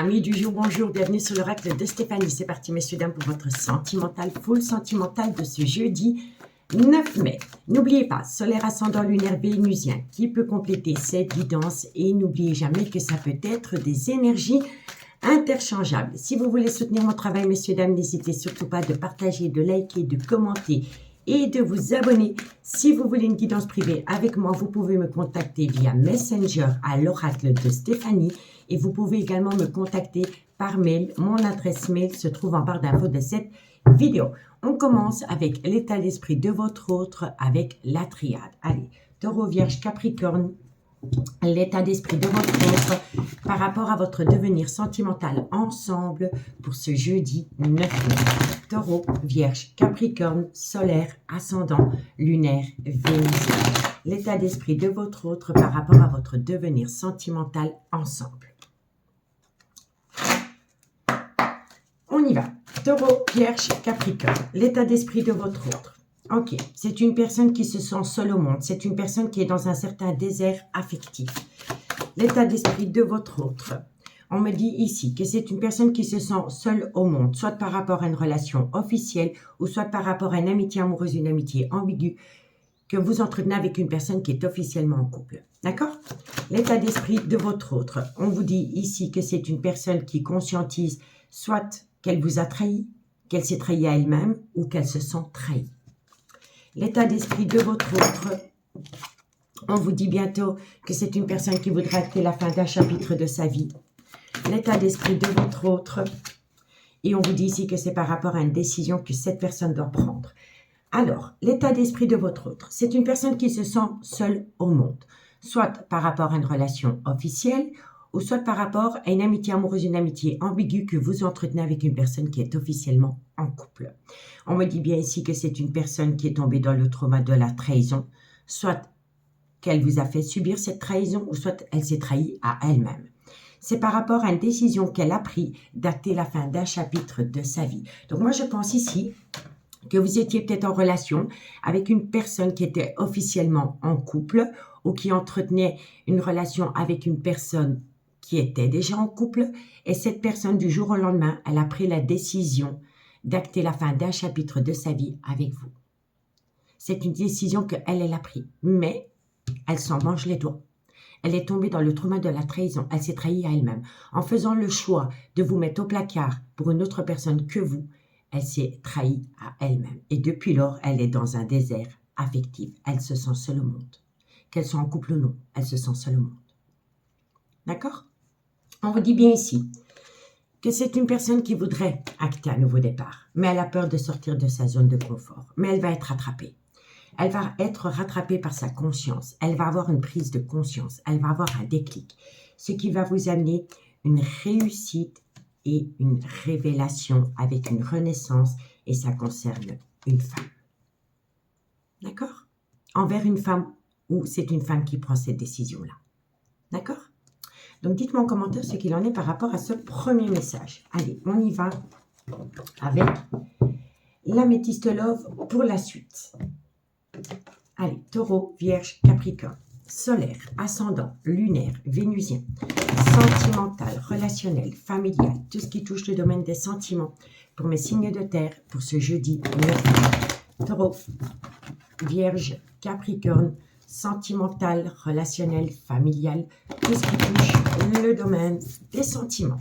Amis du jour, bonjour, bienvenue sur l'oracle de Stéphanie. C'est parti, messieurs, dames, pour votre sentimental, full sentimental de ce jeudi 9 mai. N'oubliez pas, solaire ascendant lunaire vénusien qui peut compléter cette guidance et n'oubliez jamais que ça peut être des énergies interchangeables. Si vous voulez soutenir mon travail, messieurs, dames, n'hésitez surtout pas de partager, de liker, de commenter et de vous abonner. Si vous voulez une guidance privée avec moi, vous pouvez me contacter via Messenger à l'oracle de Stéphanie et vous pouvez également me contacter par mail. Mon adresse mail se trouve en barre d'infos de cette vidéo. On commence avec l'état d'esprit de votre autre avec la triade. Allez, Taureau, Vierge, Capricorne, l'état d'esprit de votre autre par rapport à votre devenir sentimental ensemble pour ce jeudi 9 mai. Taureau, Vierge, Capricorne, solaire, ascendant, lunaire, vénusien. L'état d'esprit de votre autre par rapport à votre devenir sentimental ensemble. On y va. Taureau, Vierge, Capricorne. L'état d'esprit de votre autre. Ok, c'est une personne qui se sent seule au monde. C'est une personne qui est dans un certain désert affectif. L'état d'esprit de votre autre. On me dit ici que c'est une personne qui se sent seule au monde, soit par rapport à une relation officielle ou soit par rapport à une amitié amoureuse, une amitié ambiguë que vous entretenez avec une personne qui est officiellement en couple. D'accord? L'état d'esprit de votre autre. On vous dit ici que c'est une personne qui conscientise soit qu'elle vous a trahi, qu'elle s'est trahie à elle-même ou qu'elle se sent trahie. L'état d'esprit de votre autre. On vous dit bientôt que c'est une personne qui voudra acter la fin d'un chapitre de sa vie. L'état d'esprit de votre autre. Et on vous dit ici que c'est par rapport à une décision que cette personne doit prendre. Alors, l'état d'esprit de votre autre. C'est une personne qui se sent seule au monde. Soit par rapport à une relation officielle ou soit par rapport à une amitié amoureuse, une amitié ambiguë que vous entretenez avec une personne qui est officiellement en couple. On me dit bien ici que c'est une personne qui est tombée dans le trauma de la trahison, soit qu'elle vous a fait subir cette trahison ou soit elle s'est trahie à elle-même. C'est par rapport à une décision qu'elle a prise d'acter la fin d'un chapitre de sa vie. Donc moi je pense ici que vous étiez peut-être en relation avec une personne qui était officiellement en couple ou qui entretenait une relation avec une personne qui était déjà en couple et cette personne du jour au lendemain, elle a pris la décision d'acter la fin d'un chapitre de sa vie avec vous. C'est une décision qu'elle a prise, mais elle s'en mange les doigts. Elle est tombée dans le trauma de la trahison, elle s'est trahie à elle-même. En faisant le choix de vous mettre au placard pour une autre personne que vous, elle s'est trahie à elle-même. Et depuis lors, elle est dans un désert affectif. Elle se sent seule au monde. Qu'elle soit en couple ou non, elle se sent seule au monde. D'accord? On vous dit bien ici que c'est une personne qui voudrait acter un nouveau départ, mais elle a peur de sortir de sa zone de confort. Mais elle va être rattrapée. Elle va être rattrapée par sa conscience. Elle va avoir une prise de conscience. Elle va avoir un déclic. Ce qui va vous amener une réussite et une révélation avec une renaissance. Et ça concerne une femme. D'accord? Envers une femme ou c'est une femme qui prend cette décision-là. D'accord? Donc, dites-moi en commentaire ce qu'il en est par rapport à ce premier message. Allez, on y va avec l'améthyste love pour la suite. Allez, Taureau, Vierge, Capricorne, solaire, ascendant, lunaire, vénusien, sentimental, relationnel, familial, tout ce qui touche le domaine des sentiments pour mes signes de terre pour ce jeudi 9 mai. Taureau, Vierge, Capricorne, sentimental, relationnel, familial, tout ce qui touche le domaine des sentiments.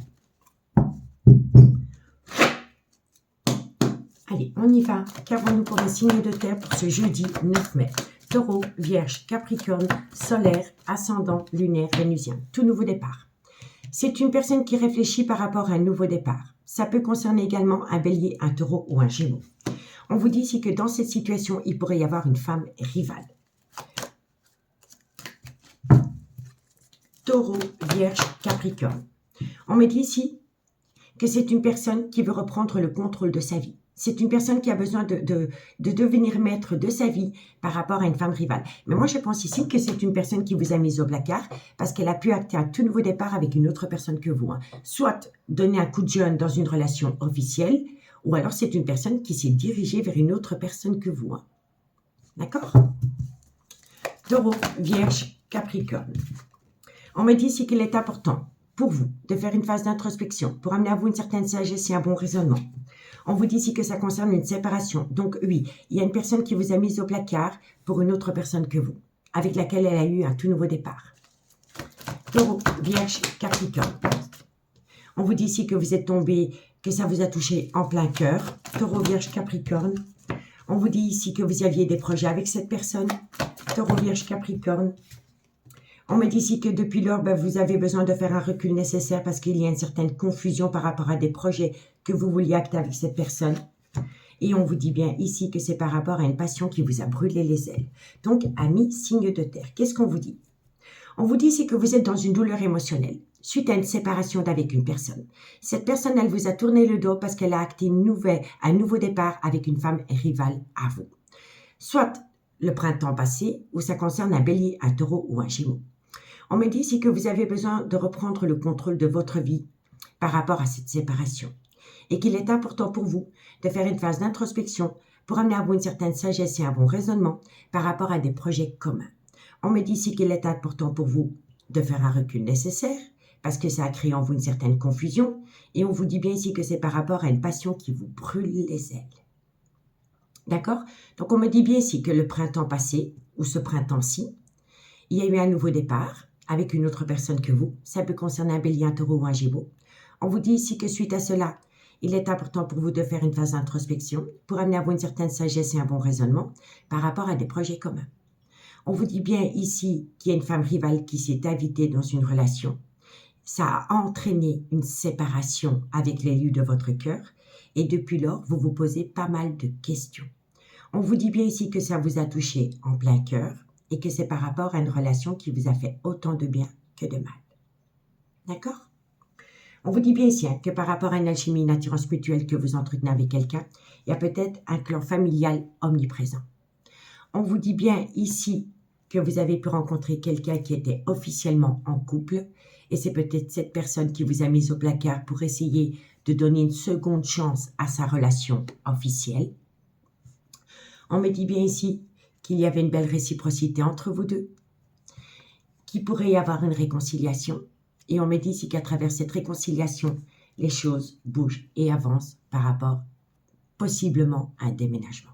Allez, on y va. Qu'avons-nous pour les signes de terre pour ce jeudi 9 mai? Taureau, Vierge, Capricorne, solaire, ascendant, lunaire, vénusien. Tout nouveau départ. C'est une personne qui réfléchit par rapport à un nouveau départ. Ça peut concerner également un bélier, un taureau ou un gémeau. On vous dit ici que dans cette situation, il pourrait y avoir une femme rivale. Taureau, Vierge, Capricorne. On me dit ici que c'est une personne qui veut reprendre le contrôle de sa vie. C'est une personne qui a besoin de devenir maître de sa vie par rapport à une femme rivale. Mais moi, je pense ici que c'est une personne qui vous a mis au placard parce qu'elle a pu acter un tout nouveau départ avec une autre personne que vous. Soit donner un coup de jeune dans une relation officielle, ou alors c'est une personne qui s'est dirigée vers une autre personne que vous. D'accord? Taureau, Vierge, Capricorne. On me dit ici qu'il est important pour vous de faire une phase d'introspection pour amener à vous une certaine sagesse et un bon raisonnement. On vous dit ici que ça concerne une séparation. Donc oui, il y a une personne qui vous a mis au placard pour une autre personne que vous, avec laquelle elle a eu un tout nouveau départ. Taureau, Vierge, Capricorne. On vous dit ici que vous êtes tombé, que ça vous a touché en plein cœur. Taureau, Vierge, Capricorne. On vous dit ici que vous aviez des projets avec cette personne. Taureau, Vierge, Capricorne. On me dit ici que depuis lors, vous avez besoin de faire un recul nécessaire parce qu'il y a une certaine confusion par rapport à des projets que vous vouliez acter avec cette personne. Et on vous dit bien ici que c'est par rapport à une passion qui vous a brûlé les ailes. Donc, amis, signe de terre, qu'est-ce qu'on vous dit? On vous dit ici que vous êtes dans une douleur émotionnelle suite à une séparation d'avec une personne. Cette personne, elle vous a tourné le dos parce qu'elle a acté un nouveau départ avec une femme rivale à vous. Soit le printemps passé, ou ça concerne un bélier, un taureau ou un gémeau. On me dit ici que vous avez besoin de reprendre le contrôle de votre vie par rapport à cette séparation et qu'il est important pour vous de faire une phase d'introspection pour amener à vous une certaine sagesse et un bon raisonnement par rapport à des projets communs. On me dit ici qu'il est important pour vous de faire un recul nécessaire parce que ça a créé en vous une certaine confusion et on vous dit bien ici que c'est par rapport à une passion qui vous brûle les ailes. D'accord? Donc on me dit bien ici que le printemps passé ou ce printemps-ci, il y a eu un nouveau départ avec une autre personne que vous. Ça peut concerner un bélier, un taureau ou un gémeau. On vous dit ici que suite à cela, il est important pour vous de faire une phase d'introspection pour amener à vous une certaine sagesse et un bon raisonnement par rapport à des projets communs. On vous dit bien ici qu'il y a une femme rivale qui s'est invitée dans une relation. Ça a entraîné une séparation avec l'élu de votre cœur et depuis lors, vous vous posez pas mal de questions. On vous dit bien ici que ça vous a touché en plein cœur et que c'est par rapport à une relation qui vous a fait autant de bien que de mal. D'accord? On vous dit bien ici que par rapport à une alchimie, une attirance mutuelle que vous entretenez avec quelqu'un, il y a peut-être un clan familial omniprésent. On vous dit bien ici que vous avez pu rencontrer quelqu'un qui était officiellement en couple et c'est peut-être cette personne qui vous a mis au placard pour essayer de donner une seconde chance à sa relation officielle. On me dit bien ici qu'il y avait une belle réciprocité entre vous deux, qu'il pourrait y avoir une réconciliation. Et on me dit ici qu'à travers cette réconciliation, les choses bougent et avancent par rapport possiblement à un déménagement.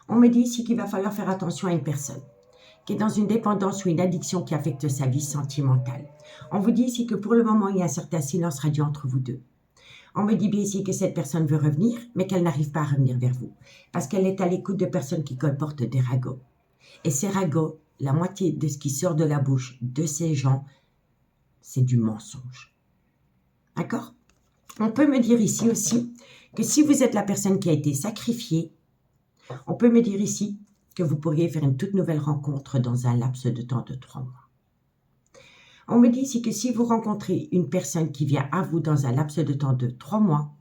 On me dit ici qu'il va falloir faire attention à une personne qui est dans une dépendance ou une addiction qui affecte sa vie sentimentale. On vous dit ici que pour le moment, il y a un certain silence radieux entre vous deux. On me dit bien ici que cette personne veut revenir, mais qu'elle n'arrive pas à revenir vers vous, parce qu'elle est à l'écoute de personnes qui colportent des ragots. Et ces ragots, la moitié de ce qui sort de la bouche de ces gens, c'est du mensonge. D'accord? On peut me dire ici aussi que si vous êtes la personne qui a été sacrifiée, on peut me dire ici que vous pourriez faire une toute nouvelle rencontre dans un laps de temps de 3 mois. On me dit ici que si vous rencontrez une personne qui vient à vous dans un laps de temps de 3 mois,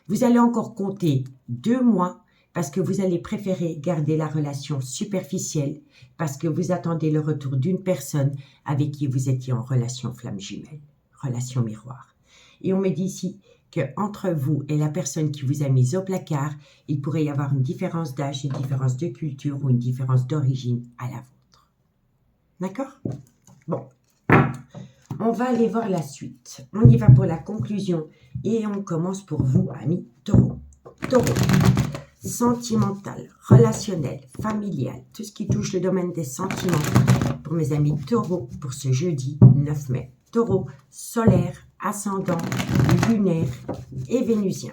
vous allez encore compter 2 mois parce que vous allez préférer garder la relation superficielle parce que vous attendez le retour d'une personne avec qui vous étiez en relation flamme jumelle, relation miroir. Et on me dit ici qu'entre vous et la personne qui vous a mis au placard, il pourrait y avoir une différence d'âge, une différence de culture ou une différence d'origine à la vôtre. D'accord? Bon. On va aller voir la suite. On y va pour la conclusion et on commence pour vous, amis taureaux. Taureau, sentimental, relationnel, familial, tout ce qui touche le domaine des sentiments. Pour mes amis taureaux, pour ce jeudi 9 mai. Taureau, solaire, ascendant, lunaire et vénusien.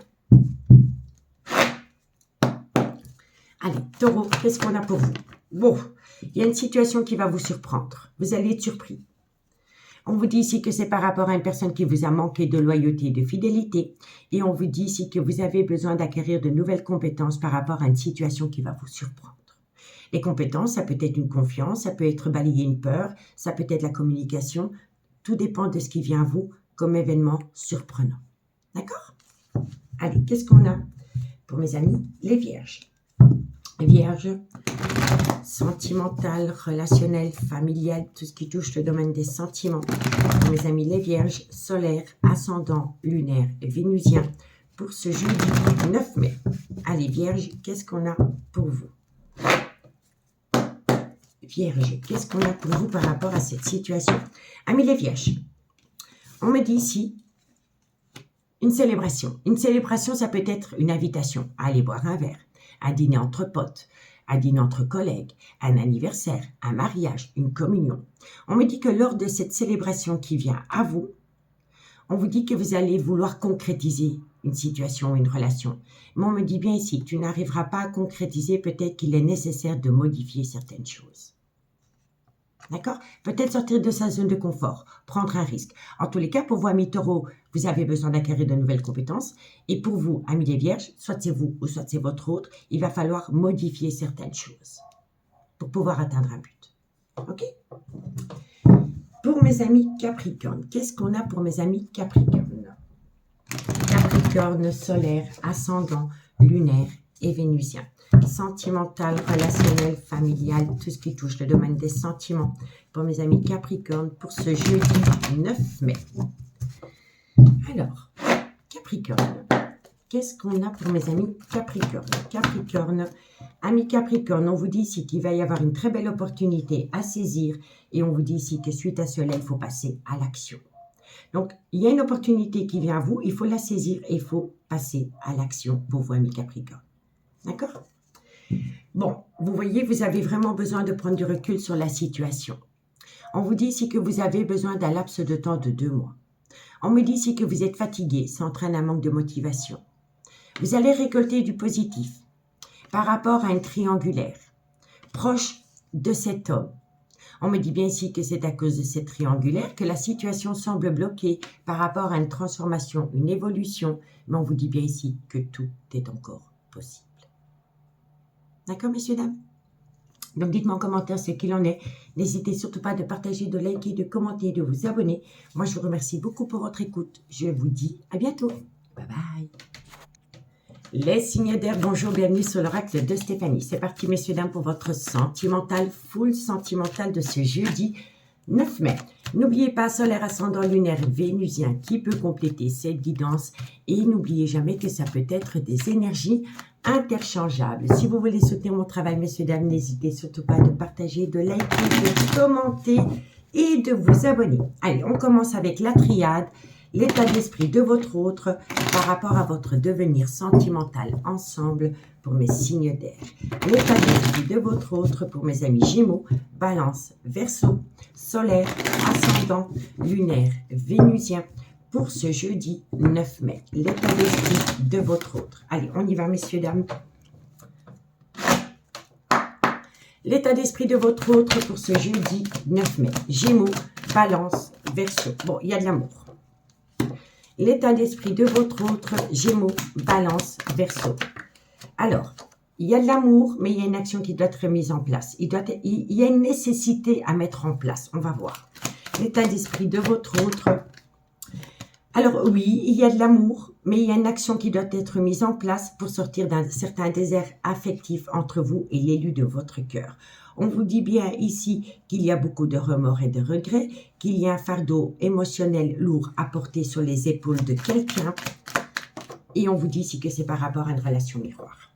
Allez, taureau, qu'est-ce qu'on a pour vous? Bon, il y a une situation qui va vous surprendre. Vous allez être surpris. On vous dit ici que c'est par rapport à une personne qui vous a manqué de loyauté et de fidélité. Et on vous dit ici que vous avez besoin d'acquérir de nouvelles compétences par rapport à une situation qui va vous surprendre. Les compétences, ça peut être une confiance, ça peut être balayer une peur, ça peut être la communication. Tout dépend de ce qui vient à vous comme événement surprenant. D'accord? Allez, qu'est-ce qu'on a pour mes amis? Les vierges. Vierge, sentimental, relationnel, familial, tout ce qui touche le domaine des sentiments. Pour mes amis les vierges, solaire, ascendant, lunaire et vénusien pour ce jeudi 9 mai. Allez, vierge, qu'est-ce qu'on a pour vous? Vierge, qu'est-ce qu'on a pour vous par rapport à cette situation? Amis les vierges, On me dit ici, une célébration. Une célébration, ça peut être une invitation à aller boire un verre, un dîner entre potes, un dîner entre collègues, un anniversaire, un mariage, une communion. On me dit que lors de cette célébration qui vient à vous, on vous dit que vous allez vouloir concrétiser une situation ou une relation. Mais on me dit bien ici, tu n'arriveras pas à concrétiser, peut-être qu'il est nécessaire de modifier certaines choses. D'accord? Peut-être sortir de sa zone de confort, prendre un risque. En tous les cas, pour vous, amis taureaux, vous avez besoin d'acquérir de nouvelles compétences. Et pour vous, amis les vierges, soit c'est vous ou soit c'est votre autre, il va falloir modifier certaines choses pour pouvoir atteindre un but. OK? Pour mes amis Capricorne, qu'est-ce qu'on a pour mes amis Capricorne? Capricorne solaire, ascendant, lunaire et vénusien. Sentimental, relationnel, familial, tout ce qui touche le domaine des sentiments. Pour mes amis Capricorne, pour ce jeudi 9 mai. Alors, Capricorne, qu'est-ce qu'on a pour mes amis Capricorne? Capricorne, amis Capricorne, on vous dit ici qu'il va y avoir une très belle opportunité à saisir et on vous dit ici que suite à cela, il faut passer à l'action. Donc, il y a une opportunité qui vient à vous, il faut la saisir et il faut passer à l'action pour vous, amis Capricorne. D'accord? Bon, vous voyez, vous avez vraiment besoin de prendre du recul sur la situation. On vous dit ici que vous avez besoin d'un laps de temps de 2 mois. On me dit ici que vous êtes fatigué, ça entraîne un manque de motivation. Vous allez récolter du positif par rapport à un triangulaire proche de cet homme. On me dit bien ici que c'est à cause de cette triangulaire que la situation semble bloquée par rapport à une transformation, une évolution, mais on vous dit bien ici que tout est encore possible. D'accord, messieurs, dames? Donc, dites-moi en commentaire ce qu'il en est. N'hésitez surtout pas de partager, de liker, de commenter, de vous abonner. Moi, je vous remercie beaucoup pour votre écoute. Je vous dis à bientôt. Bye bye. Les signes d'air, bonjour, bienvenue sur l'oracle de Stéphanie. C'est parti, messieurs, dames, pour votre sentimental, full sentimental de ce jeudi 9 mai. N'oubliez pas, solaire, ascendant, lunaire, vénusien qui peut compléter cette guidance. Et n'oubliez jamais que ça peut être des énergies interchangeables. Si vous voulez soutenir mon travail, messieurs, dames, n'hésitez surtout pas de partager, de liker, de commenter et de vous abonner. Allez, on commence avec la triade. L'état d'esprit de votre autre par rapport à votre devenir sentimental ensemble pour mes signes d'air. L'état d'esprit de votre autre pour mes amis Gémeaux, Balance, Verseau, Solaire, Ascendant, Lunaire, Vénusien pour ce jeudi 9 mai. L'état d'esprit de votre autre. Allez, on y va, messieurs, dames. L'état d'esprit de votre autre pour ce jeudi 9 mai. Gémeaux, Balance, Verseau. Bon, il y a de l'amour. L'état d'esprit de votre autre, Gémeaux, Balance, Verseau. Alors, il y a de l'amour, mais il y a une action qui doit être mise en place. Il y a une nécessité à mettre en place. On va voir. L'état d'esprit de votre autre. Alors oui, il y a de l'amour, mais il y a une action qui doit être mise en place pour sortir d'un certain désert affectif entre vous et l'élu de votre cœur. On vous dit bien ici qu'il y a beaucoup de remords et de regrets, qu'il y a un fardeau émotionnel lourd à porter sur les épaules de quelqu'un. Et on vous dit ici que c'est par rapport à une relation miroir.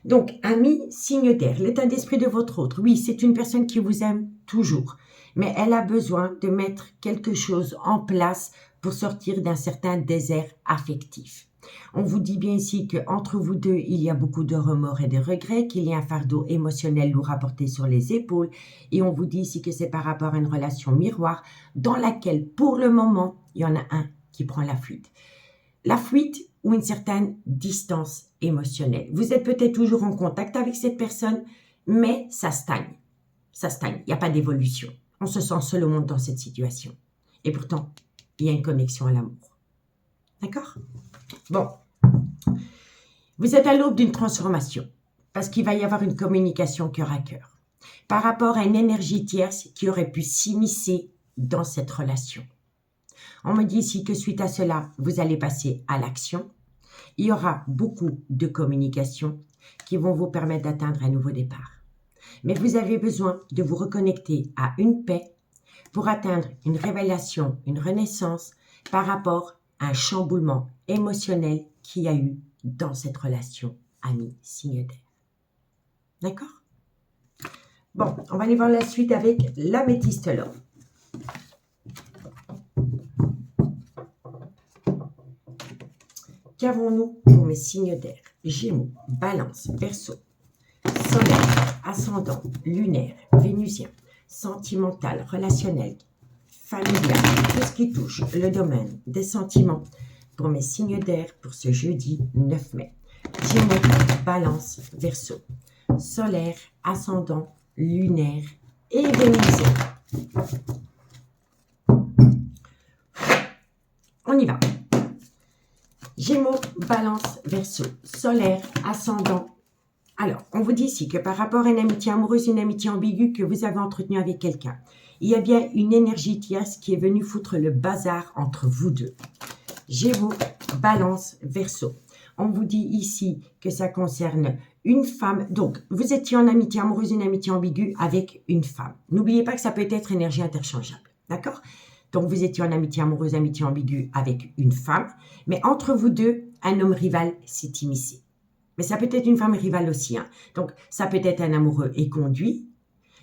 Donc, amis, signe d'air, l'état d'esprit de votre autre. Oui, c'est une personne qui vous aime toujours, mais elle a besoin de mettre quelque chose en place pour sortir d'un certain désert affectif. On vous dit bien ici qu'entre vous deux, il y a beaucoup de remords et de regrets, qu'il y a un fardeau émotionnel lourd à porter sur les épaules. Et on vous dit ici que c'est par rapport à une relation miroir dans laquelle, pour le moment, il y en a un qui prend la fuite. La fuite ou une certaine distance émotionnelle. Vous êtes peut-être toujours en contact avec cette personne, mais ça stagne. Ça stagne, il n'y a pas d'évolution. On se sent seul au monde dans cette situation. Et pourtant, il y a une connexion à l'amour. D'accord? Bon, vous êtes à l'aube d'une transformation parce qu'il va y avoir une communication cœur à cœur par rapport à une énergie tierce qui aurait pu s'immiscer dans cette relation. On me dit ici que suite à cela, vous allez passer à l'action. Il y aura beaucoup de communication qui vont vous permettre d'atteindre un nouveau départ. Mais vous avez besoin de vous reconnecter à une paix pour atteindre une révélation, une renaissance par rapport à un chamboulement émotionnel qu'il y a eu dans cette relation ami signe d'air. D'accord? Bon, on va aller voir la suite avec l'améthyste love. Qu'avons-nous pour mes signes d'air? Gémeaux, Balance, Verseau, Solaire, Ascendant, Lunaire, Vénusien, Sentimental, Relationnel, Familial, tout ce qui touche le domaine des sentiments pour mes signes d'air pour ce jeudi 9 mai. Gémeaux, Balance, Verseau, Solaire, Ascendant, Lunaire et Vénusien. On y va. Gémeaux, Balance, Verseau, Solaire, Ascendant. Alors, on vous dit ici que par rapport à une amitié amoureuse, une amitié ambiguë que vous avez entretenue avec quelqu'un, il y a bien une énergie tierce qui est venue foutre le bazar entre vous deux. Gémeaux, Balance, Verseau. On vous dit ici que ça concerne une femme. Donc, vous étiez en amitié amoureuse, une amitié ambiguë avec une femme. N'oubliez pas que ça peut être énergie interchangeable. D'accord? Donc, vous étiez en amitié amoureuse, amitié ambiguë avec une femme. Mais entre vous deux, un homme rival s'est immiscé. Mais ça peut être une femme rivale aussi. Hein. Donc, ça peut être un amoureux éconduit.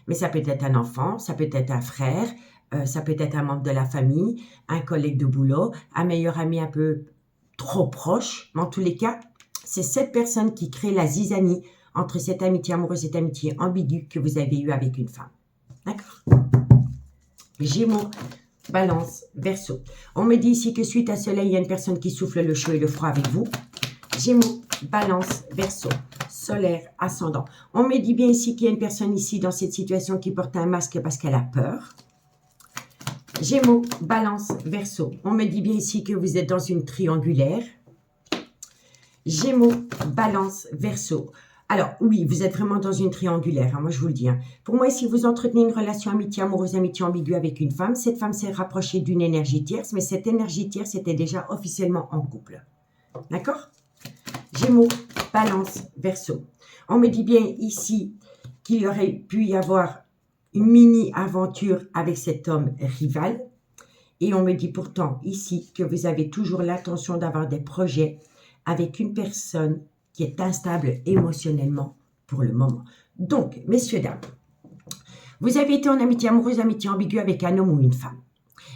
Mais ça peut être un enfant, ça peut être un frère, ça peut être un membre de la famille, un collègue de boulot, un meilleur ami un peu trop proche. Mais en tous les cas, c'est cette personne qui crée la zizanie entre cette amitié amoureuse et cette amitié ambiguë que vous avez eue avec une femme. D'accord? Gémeaux, Balance, Verseau. On me dit ici que suite à cela, il y a une personne qui souffle le chaud et le froid avec vous. Gémeaux, Balance, Verseau, Solaire, Ascendant. On me dit bien ici qu'il y a une personne ici dans cette situation qui porte un masque parce qu'elle a peur. Gémeaux, Balance, Verseau. On me dit bien ici que vous êtes dans une triangulaire. Gémeaux, Balance, Verseau. Alors, oui, vous êtes vraiment dans une triangulaire, hein, moi je vous le dis. Hein. Pour moi, si vous entretenez une relation amitié amoureuse, amitié ambiguë avec une femme, cette femme s'est rapprochée d'une énergie tierce, mais cette énergie tierce était déjà officiellement en couple. D'accord? Gémeaux, Balance, Verseau. On me dit bien ici qu'il aurait pu y avoir une mini-aventure avec cet homme rival. Et on me dit pourtant ici que vous avez toujours l'intention d'avoir des projets avec une personne qui est instable émotionnellement pour le moment. Donc, messieurs, dames, vous avez été en amitié amoureuse, amitié ambiguë avec un homme ou une femme.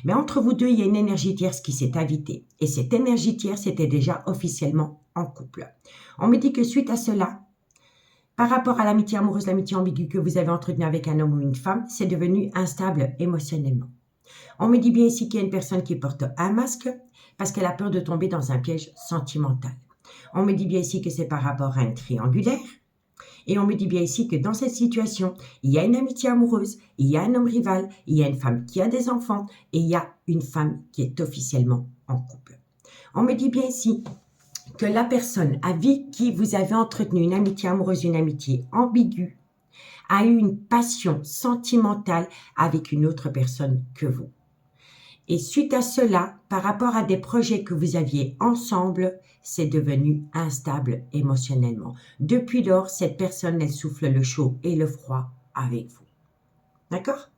Mais entre vous deux, il y a une énergie tierce qui s'est invitée. Et cette énergie tierce était déjà officiellement en couple. On me dit que suite à cela, par rapport à l'amitié amoureuse, l'amitié ambiguë que vous avez entretenue avec un homme ou une femme, c'est devenu instable émotionnellement. On me dit bien ici qu'il y a une personne qui porte un masque parce qu'elle a peur de tomber dans un piège sentimental. On me dit bien ici que c'est par rapport à un triangulaire. Et on me dit bien ici que dans cette situation, il y a une amitié amoureuse, il y a un homme rival, il y a une femme qui a des enfants et il y a une femme qui est officiellement en couple. On me dit bien ici que la personne avec qui vous avez entretenu une amitié amoureuse, une amitié ambiguë, a eu une passion sentimentale avec une autre personne que vous. Et suite à cela, par rapport à des projets que vous aviez ensemble, c'est devenu instable émotionnellement. Depuis lors, cette personne, elle souffle le chaud et le froid avec vous. D'accord?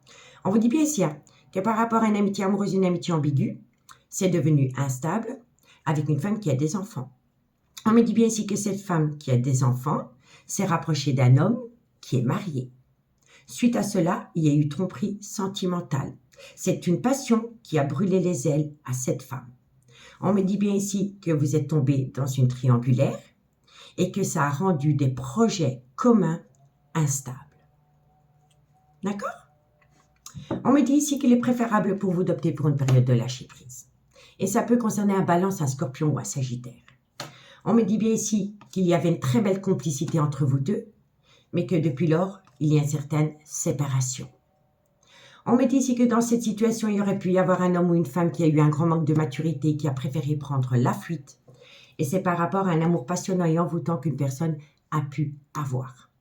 On vous dit bien ici que par rapport à une amitié amoureuse, une amitié ambiguë, c'est devenu instable avec une femme qui a des enfants. On me dit bien ici que cette femme qui a des enfants s'est rapprochée d'un homme qui est marié. Suite à cela, il y a eu tromperie sentimentale. C'est une passion qui a brûlé les ailes à cette femme. On me dit bien ici que vous êtes tombé dans une triangulaire et que ça a rendu des projets communs instables. D'accord? On me dit ici qu'il est préférable pour vous d'opter pour une période de lâcher prise. Et ça peut concerner un Balance, un Scorpion ou un Sagittaire. On me dit bien ici qu'il y avait une très belle complicité entre vous deux, mais que depuis lors, il y a une certaine séparation. On me dit ici que dans cette situation, il aurait pu y avoir un homme ou une femme qui a eu un grand manque de maturité, qui a préféré prendre la fuite. Et c'est par rapport à un amour passionnant et envoûtant qu'une personne a pu avoir,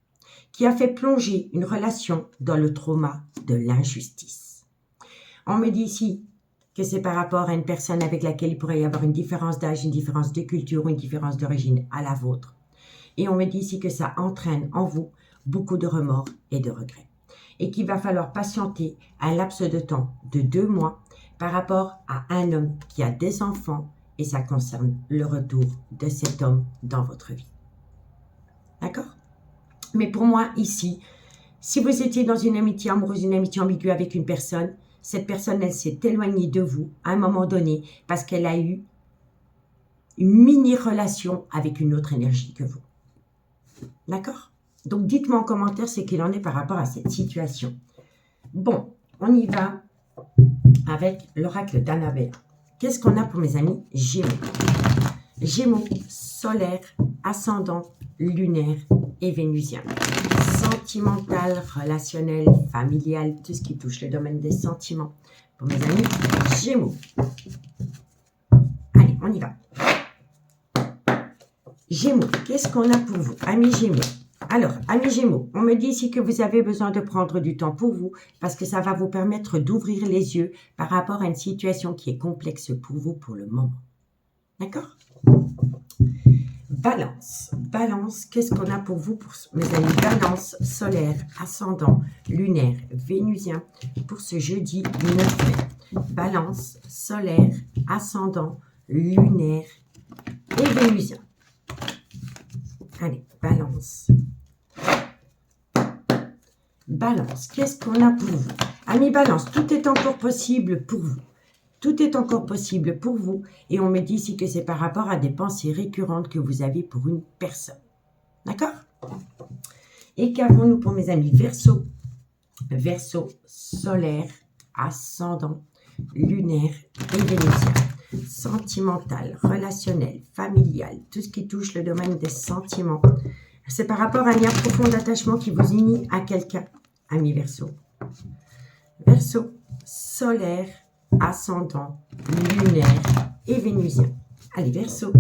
qui a fait plonger une relation dans le trauma de l'injustice. On me dit ici que c'est par rapport à une personne avec laquelle il pourrait y avoir une différence d'âge, une différence de culture ou une différence d'origine à la vôtre. Et on me dit ici que ça entraîne en vous beaucoup de remords et de regrets. Et qu'il va falloir patienter un laps de temps de 2 mois par rapport à un homme qui a des enfants et ça concerne le retour de cet homme dans votre vie. D'accord? Mais pour moi, ici, si vous étiez dans une amitié amoureuse, une amitié ambiguë avec une personne, cette personne, elle s'est éloignée de vous à un moment donné parce qu'elle a eu une mini-relation avec une autre énergie que vous. D'accord? Donc, dites-moi en commentaire ce qu'il en est par rapport à cette situation. Bon, on y va avec l'oracle d'Annabelle. Qu'est-ce qu'on a pour mes amis Gémeaux? Gémeaux, solaire, ascendant, lunaire et vénusien. Sentimental, relationnel, familial, tout ce qui touche le domaine des sentiments. Pour mes amis Gémeaux. Allez, on y va. Gémeaux, qu'est-ce qu'on a pour vous, amis Gémeaux? Alors, amis Gémeaux, on me dit ici que vous avez besoin de prendre du temps pour vous parce que ça va vous permettre d'ouvrir les yeux par rapport à une situation qui est complexe pour vous pour le moment. D'accord? Balance. Balance, qu'est-ce qu'on a pour vous, pour mes amis? Balance, solaire, ascendant, lunaire, vénusien, pour ce jeudi 9 mai. Balance, solaire, ascendant, lunaire et vénusien. Allez, balance. Balance, qu'est-ce qu'on a pour vous? Amis Balance, tout est encore possible pour vous. Tout est encore possible pour vous. Et on me dit ici que c'est par rapport à des pensées récurrentes que vous avez pour une personne. D'accord? Et qu'avons-nous pour mes amis Verseau? Verseau, solaire, ascendant, lunaire et vénusien. Sentimental, relationnel, familial, tout ce qui touche le domaine des sentiments. C'est par rapport à un lien profond d'attachement qui vous unit à quelqu'un, ami Verseau. Verseau, solaire, ascendant, lunaire et vénusien. Allez, Verseau.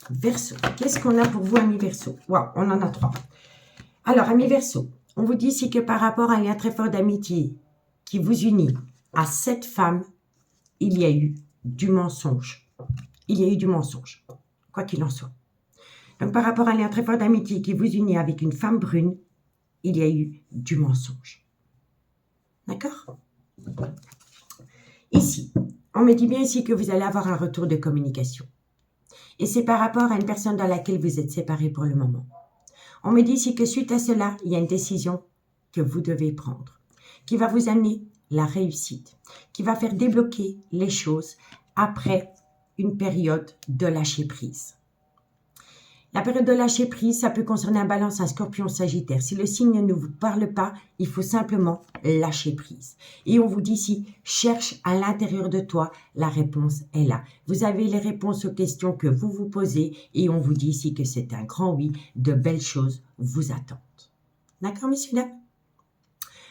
Verseau, qu'est-ce qu'on a pour vous, ami Verseau? Waouh, on en a 3. Alors, ami Verseau, on vous dit ici que par rapport à un lien très fort d'amitié qui vous unit à cette femme, il y a eu du mensonge. Il y a eu du mensonge, quoi qu'il en soit. Donc, par rapport à un lien très fort d'amitié qui vous unit avec une femme brune, il y a eu du mensonge. D'accord? Ici, on me dit bien ici que vous allez avoir un retour de communication. Et c'est par rapport à une personne dans laquelle vous êtes séparés pour le moment. On me dit ici que suite à cela, il y a une décision que vous devez prendre, qui va vous amener la réussite, qui va faire débloquer les choses après une période de lâcher prise. La période de lâcher prise, ça peut concerner un Balance, un Scorpion, Sagittaire. Si le signe ne vous parle pas, il faut simplement lâcher prise. Et on vous dit ici, cherche à l'intérieur de toi, la réponse est là. Vous avez les réponses aux questions que vous vous posez et on vous dit ici que c'est un grand oui, de belles choses vous attendent. D'accord, messieurs, dames?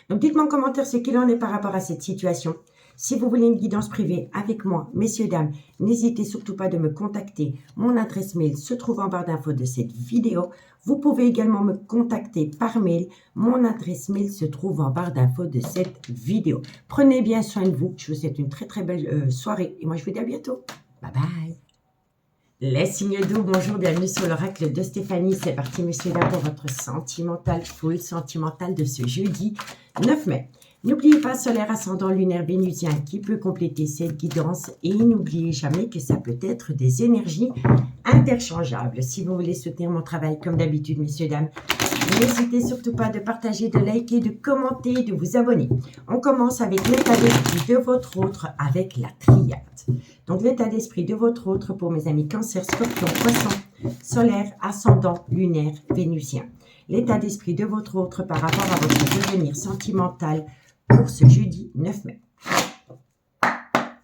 Donc, dites-moi en commentaire ce qu'il en est par rapport à cette situation. Si vous voulez une guidance privée avec moi, messieurs, dames, n'hésitez surtout pas de me contacter. Mon adresse mail se trouve en barre d'infos de cette vidéo. Vous pouvez également me contacter par mail. Mon adresse mail se trouve en barre d'infos de cette vidéo. Prenez bien soin de vous. Je vous souhaite une très très belle soirée. Et moi, je vous dis à bientôt. Bye bye. Les signes d'eau, bonjour, bienvenue sur l'oracle de Stéphanie. C'est parti, messieurs, dames, pour votre sentimental, full sentimental de ce jeudi 9 mai. N'oubliez pas solaire, ascendant, lunaire, vénusien qui peut compléter cette guidance et n'oubliez jamais que ça peut être des énergies interchangeables. Si vous voulez soutenir mon travail comme d'habitude, messieurs, dames, n'hésitez surtout pas de partager, de liker, de commenter, de vous abonner. On commence avec l'état d'esprit de votre autre avec la triade. Donc l'état d'esprit de votre autre pour mes amis Cancer, Scorpion, Poisson, solaire, ascendant, lunaire, vénusien. L'état d'esprit de votre autre par rapport à votre devenir sentimental pour ce jeudi 9 mai.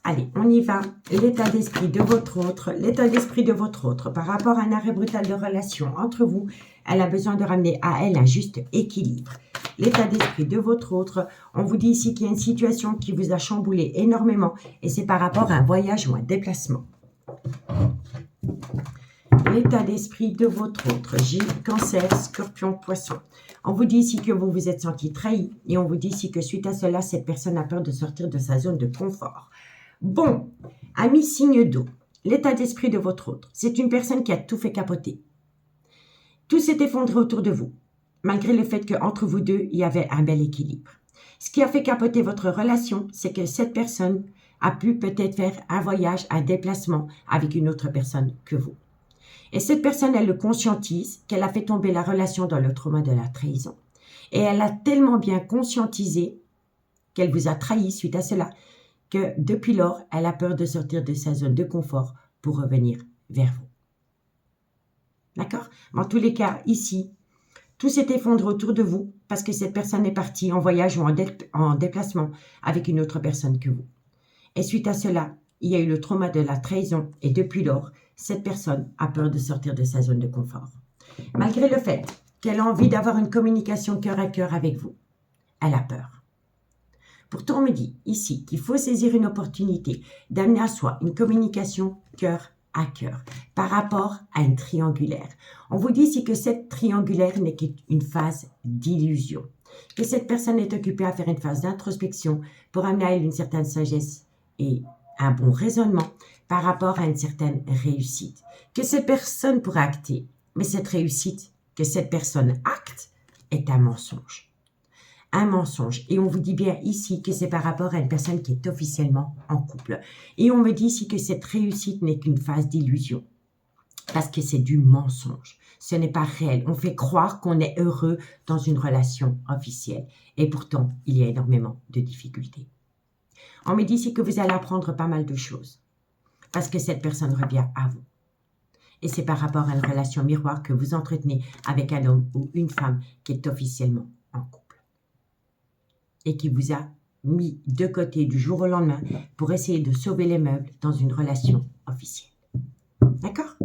Allez, on y va. L'état d'esprit de votre autre. L'état d'esprit de votre autre par rapport à un arrêt brutal de relation entre vous. Elle a besoin de ramener à elle un juste équilibre. L'état d'esprit de votre autre. On vous dit ici qu'il y a une situation qui vous a chamboulé énormément et c'est par rapport à un voyage ou un déplacement. L'état d'esprit de votre autre, Cancer, Scorpion, Poisson. On vous dit ici que vous vous êtes senti trahi et on vous dit ici que suite à cela, cette personne a peur de sortir de sa zone de confort. Bon, amis signe d'eau, l'état d'esprit de votre autre, c'est une personne qui a tout fait capoter. Tout s'est effondré autour de vous, malgré le fait qu'entre vous deux, il y avait un bel équilibre. Ce qui a fait capoter votre relation, c'est que cette personne a pu peut-être faire un voyage, un déplacement avec une autre personne que vous. Et cette personne, elle le conscientise qu'elle a fait tomber la relation dans le trauma de la trahison. Et elle a tellement bien conscientisé qu'elle vous a trahi suite à cela, que depuis lors, elle a peur de sortir de sa zone de confort pour revenir vers vous. D'accord? En tous les cas, ici, tout s'est effondré autour de vous parce que cette personne est partie en voyage ou en déplacement avec une autre personne que vous. Et suite à cela, il y a eu le trauma de la trahison et depuis lors, cette personne a peur de sortir de sa zone de confort. Malgré le fait qu'elle a envie d'avoir une communication cœur à cœur avec vous, elle a peur. Pourtant, on me dit ici qu'il faut saisir une opportunité d'amener à soi une communication cœur à cœur par rapport à une triangulaire. On vous dit ici que cette triangulaire n'est qu'une phase d'illusion, que cette personne est occupée à faire une phase d'introspection pour amener à elle une certaine sagesse et un bon raisonnement par rapport à une certaine réussite, que cette personne pourrait acter, mais cette réussite que cette personne acte est un mensonge. Un mensonge. Et on vous dit bien ici que c'est par rapport à une personne qui est officiellement en couple. Et on me dit ici que cette réussite n'est qu'une phase d'illusion. Parce que c'est du mensonge. Ce n'est pas réel. On fait croire qu'on est heureux dans une relation officielle. Et pourtant, il y a énormément de difficultés. On me dit ici que vous allez apprendre pas mal de choses. Parce que cette personne revient à vous. Et c'est par rapport à une relation miroir que vous entretenez avec un homme ou une femme qui est officiellement en couple. Et qui vous a mis de côté du jour au lendemain pour essayer de sauver les meubles dans une relation officielle. D'accord?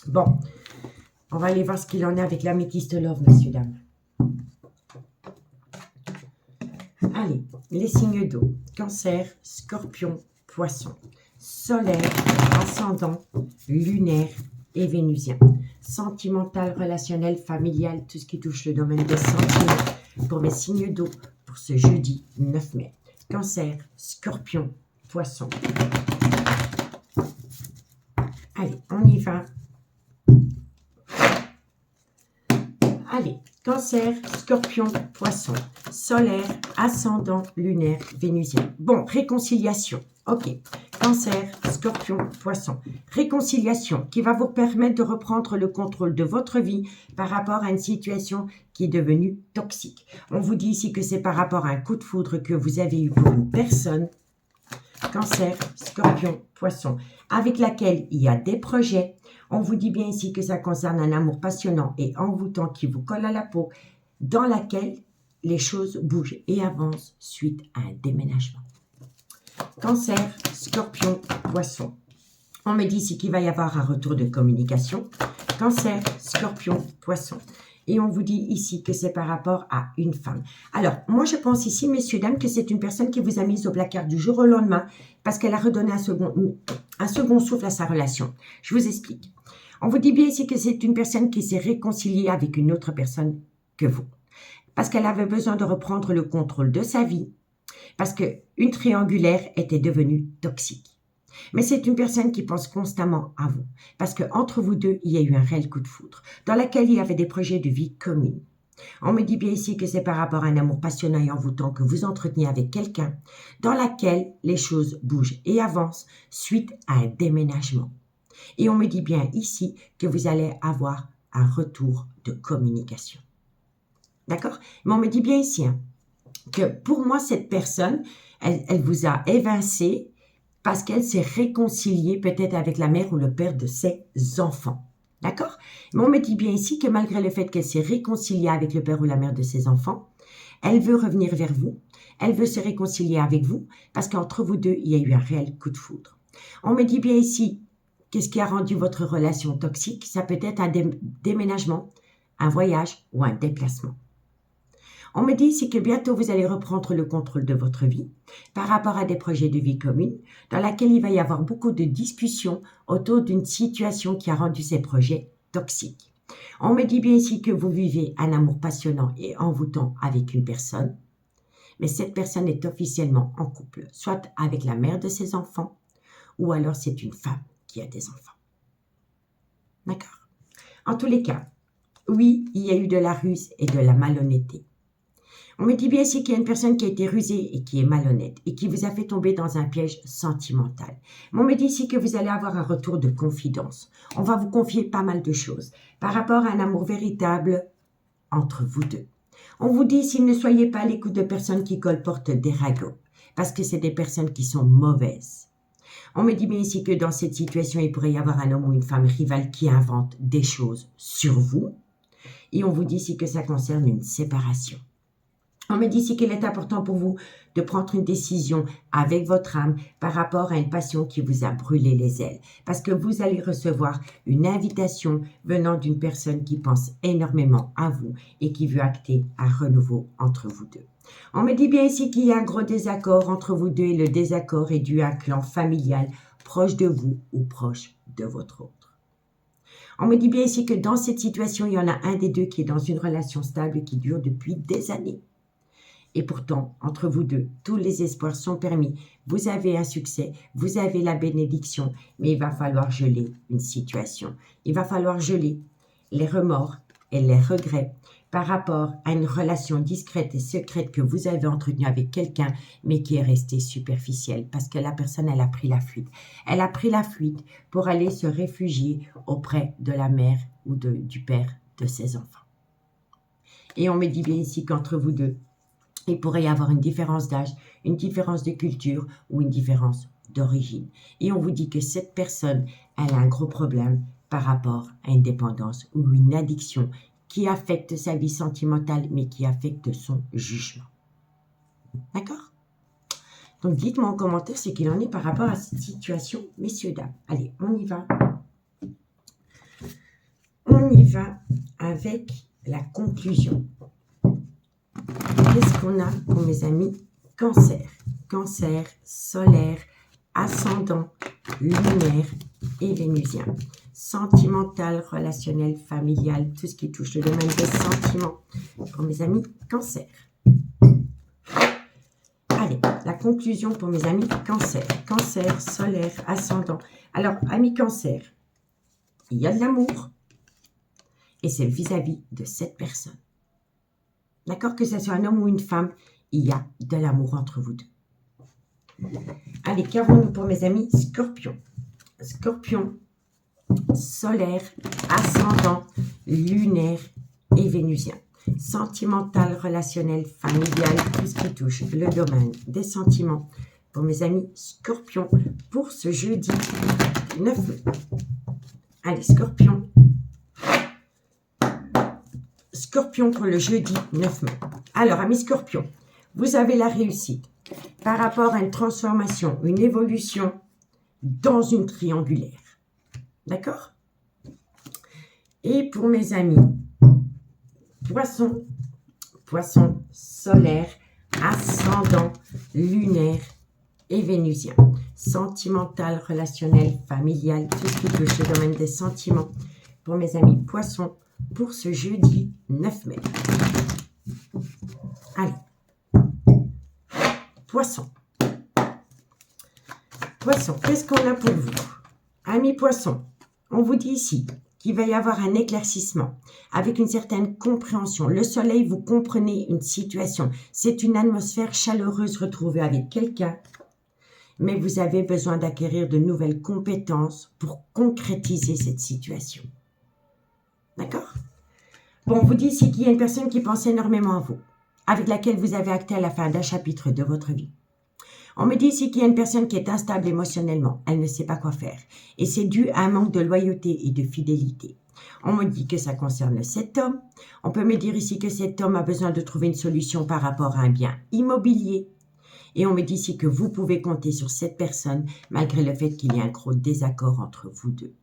Bon, on va aller voir ce qu'il en est avec l'améthyste love, messieurs, dames. Allez, les signes d'eau. Cancer, scorpion, poisson. Solaire, ascendant, lunaire et vénusien. Sentimental, relationnel, familial, tout ce qui touche le domaine des sentiments pour mes signes d'eau pour ce jeudi 9 mai. Cancer, scorpion, poisson. Allez, on y va. Allez, cancer, scorpion, poisson. Solaire, ascendant, lunaire, vénusien. Bon, réconciliation. Ok. Cancer, scorpion, poisson. Réconciliation qui va vous permettre de reprendre le contrôle de votre vie par rapport à une situation qui est devenue toxique. On vous dit ici que c'est par rapport à un coup de foudre que vous avez eu pour une personne, Cancer, scorpion, poisson, avec laquelle il y a des projets. On vous dit bien ici que ça concerne un amour passionnant et envoûtant qui vous colle à la peau, dans laquelle les choses bougent et avancent suite à un déménagement. Cancer, scorpion, poisson. On me dit ici qu'il va y avoir un retour de communication. Cancer, scorpion, poisson. Et on vous dit ici que c'est par rapport à une femme. Alors, moi je pense ici, messieurs, dames, que c'est une personne qui vous a mis au placard du jour au lendemain parce qu'elle a redonné un second souffle à sa relation. Je vous explique. On vous dit bien ici que c'est une personne qui s'est réconciliée avec une autre personne que vous. Parce qu'elle avait besoin de reprendre le contrôle de sa vie. Parce qu'une triangulaire était devenue toxique. Mais c'est une personne qui pense constamment à vous. Parce qu'entre vous deux, il y a eu un réel coup de foudre, dans lequel il y avait des projets de vie communs. On me dit bien ici que c'est par rapport à un amour passionnant et envoûtant que vous entreteniez avec quelqu'un, dans laquelle les choses bougent et avancent suite à un déménagement. Et on me dit bien ici que vous allez avoir un retour de communication. D'accord? Mais on me dit bien ici que pour moi, cette personne, elle vous a évincé parce qu'elle s'est réconciliée peut-être avec la mère ou le père de ses enfants. D'accord? Mais on me dit bien ici que malgré le fait qu'elle s'est réconciliée avec le père ou la mère de ses enfants, elle veut revenir vers vous, elle veut se réconcilier avec vous parce qu'entre vous deux, il y a eu un réel coup de foudre. On me dit bien ici, qu'est-ce qui a rendu votre relation toxique? Ça peut être un déménagement, un voyage ou un déplacement. On me dit ici que bientôt vous allez reprendre le contrôle de votre vie par rapport à des projets de vie communs dans laquelle il va y avoir beaucoup de discussions autour d'une situation qui a rendu ces projets toxiques. On me dit bien ici que vous vivez un amour passionnant et envoûtant avec une personne, mais cette personne est officiellement en couple, soit avec la mère de ses enfants ou alors c'est une femme qui a des enfants. D'accord? En tous les cas, oui, il y a eu de la ruse et de la malhonnêteté. On me dit bien ici qu'il y a une personne qui a été rusée et qui est malhonnête et qui vous a fait tomber dans un piège sentimental. Mais on me dit ici que vous allez avoir un retour de confidence. On va vous confier pas mal de choses par rapport à un amour véritable entre vous deux. On vous dit ici ne soyez pas à l'écoute de personnes qui colportent des ragots parce que c'est des personnes qui sont mauvaises. On me dit bien ici que dans cette situation, il pourrait y avoir un homme ou une femme rivale qui invente des choses sur vous. Et on vous dit ici que ça concerne une séparation. On me dit ici qu'il est important pour vous de prendre une décision avec votre âme par rapport à une passion qui vous a brûlé les ailes. Parce que vous allez recevoir une invitation venant d'une personne qui pense énormément à vous et qui veut acter un renouveau entre vous deux. On me dit bien ici qu'il y a un gros désaccord entre vous deux et le désaccord est dû à un clan familial proche de vous ou proche de votre autre. On me dit bien ici que dans cette situation, il y en a un des deux qui est dans une relation stable qui dure depuis des années. Et pourtant, entre vous deux, tous les espoirs sont permis. Vous avez un succès, vous avez la bénédiction, mais il va falloir geler une situation. Il va falloir geler les remords et les regrets par rapport à une relation discrète et secrète que vous avez entretenue avec quelqu'un, mais qui est restée superficielle parce que la personne, elle a pris la fuite. Elle a pris la fuite pour aller se réfugier auprès de la mère ou du père de ses enfants. Et on me dit bien ici qu'entre vous deux, il pourrait y avoir une différence d'âge, une différence de culture ou une différence d'origine. Et on vous dit que cette personne, elle a un gros problème par rapport à une dépendance ou une addiction qui affecte sa vie sentimentale, mais qui affecte son jugement. D'accord? Donc, dites-moi en commentaire ce qu'il en est par rapport à cette situation, messieurs, dames. Allez, on y va. On y va avec la conclusion. Qu'est-ce qu'on a pour mes amis Cancer? Cancer, solaire, ascendant, lunaire et vénusien. Sentimental, relationnel, familial, tout ce qui touche le domaine des sentiments pour mes amis Cancer. Allez, la conclusion pour mes amis Cancer. Cancer, solaire, ascendant. Alors, amis Cancer, il y a de l'amour et c'est vis-à-vis de cette personne. D'accord, que ce soit un homme ou une femme, il y a de l'amour entre vous deux. Allez, qu'avons-nous pour mes amis Scorpion? Scorpion, solaire, ascendant, lunaire et vénusien. Sentimental, relationnel, familial, tout ce qui touche le domaine des sentiments pour mes amis Scorpion pour ce jeudi 9 mai. Allez, Scorpion. Scorpion pour le jeudi 9 mai. Alors, amis Scorpion, vous avez la réussite par rapport à une transformation, une évolution dans une triangulaire. D'accord? Et pour mes amis Poisson, Poisson solaire, ascendant, lunaire et vénusien. Sentimental, relationnel, familial, tout ce qui touche le domaine des sentiments pour mes amis Poissons pour ce jeudi 9 mai. Allez. Poisson. Poisson, qu'est-ce qu'on a pour vous? Amis Poissons, on vous dit ici qu'il va y avoir un éclaircissement avec une certaine compréhension. Le soleil, vous comprenez une situation. C'est une atmosphère chaleureuse retrouvée avec quelqu'un, mais vous avez besoin d'acquérir de nouvelles compétences pour concrétiser cette situation. D'accord? Bon, on vous dit ici qu'il y a une personne qui pense énormément à vous, avec laquelle vous avez acté à la fin d'un chapitre de votre vie. On me dit ici qu'il y a une personne qui est instable émotionnellement. Elle ne sait pas quoi faire. Et c'est dû à un manque de loyauté et de fidélité. On me dit que ça concerne cet homme. On peut me dire ici que cet homme a besoin de trouver une solution par rapport à un bien immobilier. Et on me dit ici que vous pouvez compter sur cette personne malgré le fait qu'il y ait un gros désaccord entre vous deux.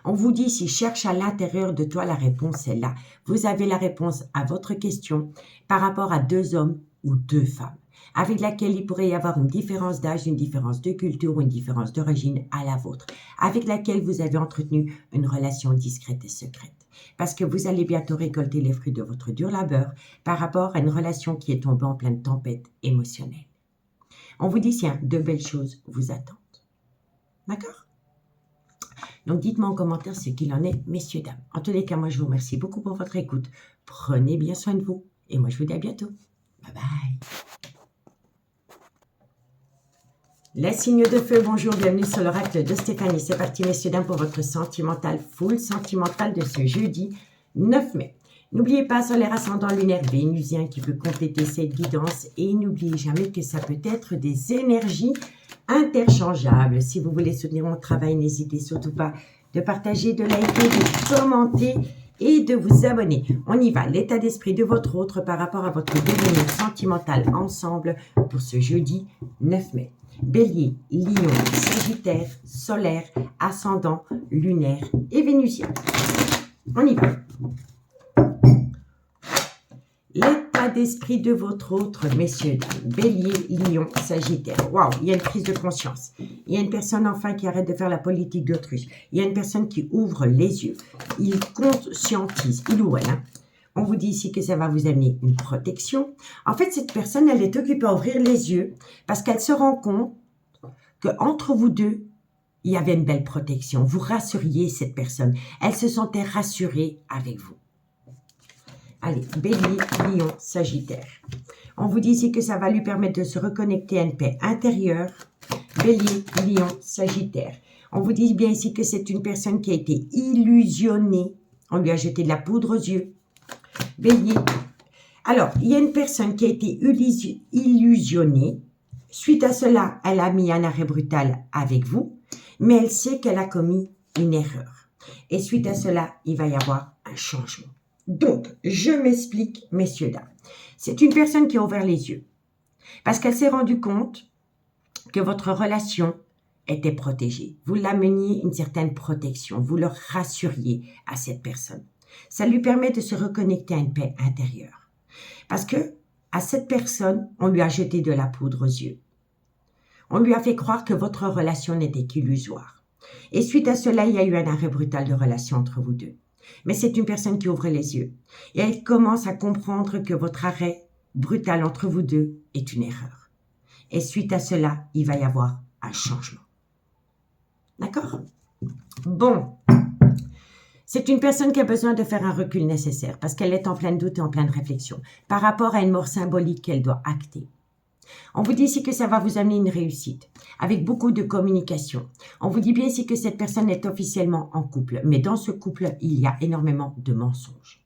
On vous dit ici, cherche à l'intérieur de toi, la réponse est là. Vous avez la réponse à votre question par rapport à deux hommes ou deux femmes, avec laquelle il pourrait y avoir une différence d'âge, une différence de culture ou une différence d'origine à la vôtre, avec laquelle vous avez entretenu une relation discrète et secrète. Parce que vous allez bientôt récolter les fruits de votre dur labeur par rapport à une relation qui est tombée en pleine tempête émotionnelle. On vous dit, tiens, de belles choses vous attendent. D'accord? Donc, dites-moi en commentaire ce qu'il en est, messieurs, dames. En tous les cas, moi, je vous remercie beaucoup pour votre écoute. Prenez bien soin de vous. Et moi, je vous dis à bientôt. Bye bye. Les signes de feu, bonjour, bienvenue sur l'oracle de Stéphanie. C'est parti, messieurs, dames, pour votre sentimental, full sentimental de ce jeudi 9 mai. N'oubliez pas solaire ascendant lunaire vénusien qui peut compléter cette guidance et n'oubliez jamais que ça peut être des énergies interchangeables. Si vous voulez soutenir mon travail, n'hésitez surtout pas de partager, de liker, de commenter et de vous abonner. On y va, l'état d'esprit de votre autre par rapport à votre devenir sentimental ensemble pour ce jeudi 9 mai. Bélier, Lion, Sagittaire, solaire, ascendant, lunaire et vénusien. On y va. L'état d'esprit de votre autre, messieurs, dames. Bélier, Lion, Sagittaire. Waouh, il y a une prise de conscience. Il y a une personne enfin qui arrête de faire la politique d'autrui. Il y a une personne qui ouvre les yeux. Il conscientise, il ou elle. On vous dit ici que ça va vous amener une protection. En fait, cette personne, elle est occupée à ouvrir les yeux parce qu'elle se rend compte qu'entre vous deux, il y avait une belle protection. Vous rassuriez cette personne. Elle se sentait rassurée avec vous. Allez, Bélier, Lion, Sagittaire. On vous dit ici que ça va lui permettre de se reconnecter à une paix intérieure. Bélier, Lion, Sagittaire. On vous dit bien ici que c'est une personne qui a été illusionnée. On lui a jeté de la poudre aux yeux. Bélier. Alors, il y a une personne qui a été illusionnée. Suite à cela, elle a mis un arrêt brutal avec vous, mais elle sait qu'elle a commis une erreur. Et suite à cela, il va y avoir un changement. Donc, je m'explique, messieurs, dames. C'est une personne qui a ouvert les yeux parce qu'elle s'est rendue compte que votre relation était protégée. Vous l'ameniez une certaine protection. Vous le rassuriez à cette personne. Ça lui permet de se reconnecter à une paix intérieure. Parce que à cette personne, on lui a jeté de la poudre aux yeux. On lui a fait croire que votre relation n'était qu'illusoire. Et suite à cela, il y a eu un arrêt brutal de relation entre vous deux. Mais c'est une personne qui ouvre les yeux. Et elle commence à comprendre que votre arrêt brutal entre vous deux est une erreur. Et suite à cela, il va y avoir un changement. D'accord? Bon. C'est une personne qui a besoin de faire un recul nécessaire parce qu'elle est en plein doute et en pleine réflexion par rapport à une mort symbolique qu'elle doit acter. On vous dit ici que ça va vous amener une réussite avec beaucoup de communication. On vous dit bien ici que cette personne est officiellement en couple, mais dans ce couple, il y a énormément de mensonges.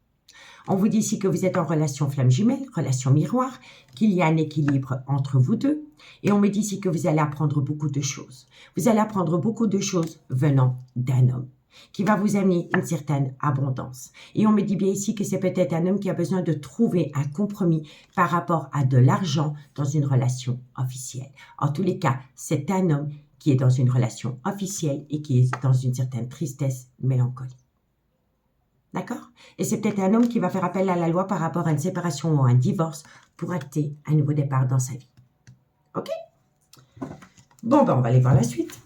On vous dit ici que vous êtes en relation flamme jumelle, relation miroir, qu'il y a un équilibre entre vous deux. Et on me dit ici que vous allez apprendre beaucoup de choses. Vous allez apprendre beaucoup de choses venant d'un homme qui va vous amener une certaine abondance. Et on me dit bien ici que c'est peut-être un homme qui a besoin de trouver un compromis par rapport à de l'argent dans une relation officielle. En tous les cas, c'est un homme qui est dans une relation officielle et qui est dans une certaine tristesse, mélancolie. D'accord? Et c'est peut-être un homme qui va faire appel à la loi par rapport à une séparation ou un divorce pour acter un nouveau départ dans sa vie. OK? Bon, ben on va aller voir la suite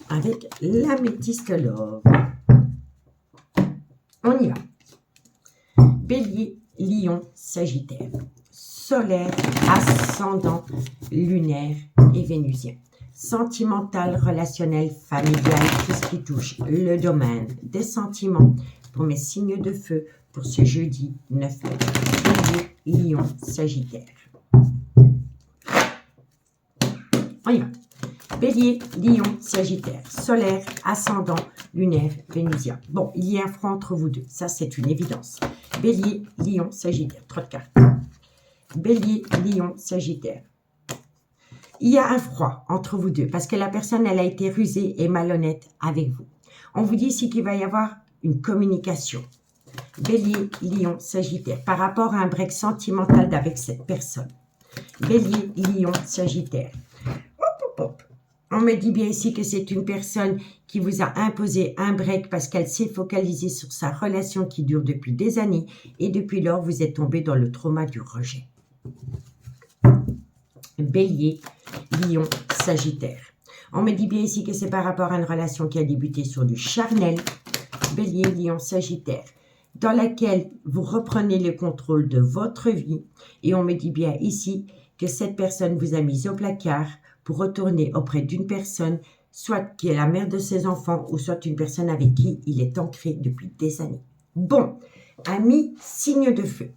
avec l'améthyste love. On y va. Bélier, Lion, Sagittaire. Solaire, ascendant, lunaire et vénusien. Sentimental, relationnel, familial, tout ce qui touche le domaine des sentiments pour mes signes de feu pour ce jeudi 9 mai. Bélier, Lion, Sagittaire. On y va. Bélier, Lion, Sagittaire, solaire, ascendant, lunaire, vénusien. Bon, il y a un froid entre vous deux, ça c'est une évidence. Bélier, Lion, Sagittaire, trop de cartes. Bélier, Lion, Sagittaire. Il y a un froid entre vous deux parce que la personne, elle a été rusée et malhonnête avec vous. On vous dit ici qu'il va y avoir une communication. Bélier, Lion, Sagittaire, par rapport à un break sentimental avec cette personne. Bélier, Lion, Sagittaire. Hop, hop, hop. On me dit bien ici que c'est une personne qui vous a imposé un break parce qu'elle s'est focalisée sur sa relation qui dure depuis des années et depuis lors, vous êtes tombé dans le trauma du rejet. Bélier, Lion, Sagittaire. On me dit bien ici que c'est par rapport à une relation qui a débuté sur du charnel. Bélier, Lion, Sagittaire, dans laquelle vous reprenez le contrôle de votre vie. Et on me dit bien ici que cette personne vous a mis au placard pour retourner auprès d'une personne, soit qui est la mère de ses enfants, ou soit une personne avec qui il est ancré depuis des années. Bon, amis, signe de feu.